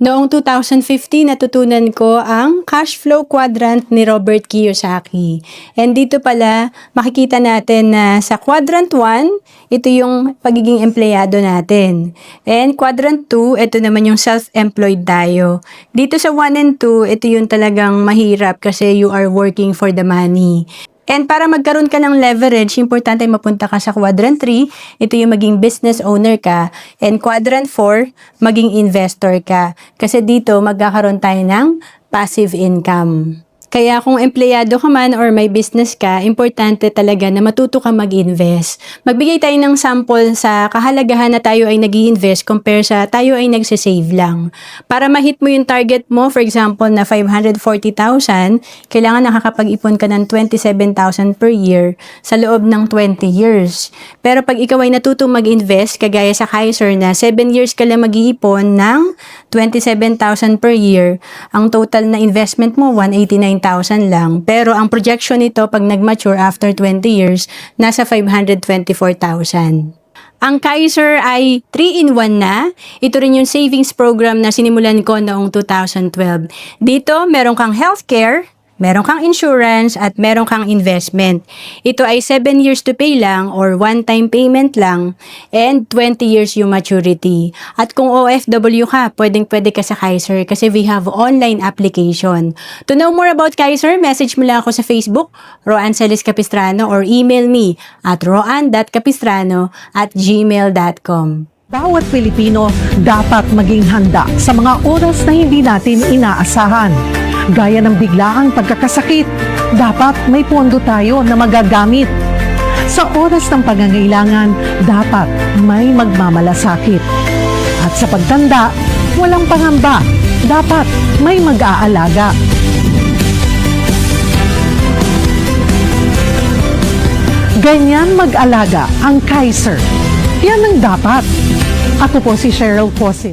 Noong 2015, natutunan ko ang cash flow quadrant ni Robert Kiyosaki. And dito pala, makikita natin na sa quadrant 1, ito yung pagiging empleyado natin. And quadrant 2, ito naman yung self-employed tayo. Dito sa 1 and 2, ito yung talagang mahirap kasi you are working for the money. And para magkaroon ka ng leverage, importante mapunta ka sa quadrant 3, ito yung maging business owner ka. And quadrant 4, maging investor ka. Kasi dito, magkakaroon tayo ng passive income. Kaya kung empleyado ka man or may business ka, importante talaga na matuto ka mag-invest. Magbigay tayo ng sample sa kahalagahan na tayo ay nag-i-invest compare sa tayo ay nagsisave lang. Para ma-hit mo yung target mo, for example, na 540,000, kailangan nakakapag-ipon ka ng 27,000 per year sa loob ng 20 years. Pero pag ikaw ay natutong mag-invest, kagaya sa Kaiser na 7 years ka lang mag-iipon ng 27,000 per year, ang total na investment mo, 189,000 lang. Pero ang projection nito pag nag-mature after 20 years, nasa 524,000. Ang Kaiser ay 3-in-1 na. Ito rin yung savings program na sinimulan ko noong 2012. Dito, meron kang healthcare, meron kang insurance, at meron kang investment. Ito ay 7 years to pay lang or one-time payment lang and 20 years yung maturity. At kung OFW ka, pwedeng-pwede ka sa Kaiser kasi we have online application. To know more about Kaiser, message mo lang ako sa Facebook, Roan Celis Capistrano, or email me at roan.capistrano@gmail.com. Bawat Pilipino dapat maging handa sa mga oras na hindi natin inaasahan. Gaya ng biglaang pagkakasakit, dapat may pondo tayo na magagamit. Sa oras ng pangangailangan, dapat may magmamalasakit. At sa pagtanda, walang pangamba, dapat may mag-aalaga. Ganyan mag-alaga ang Kaiser. Yan ang dapat. Ako po si Cheryl Posit.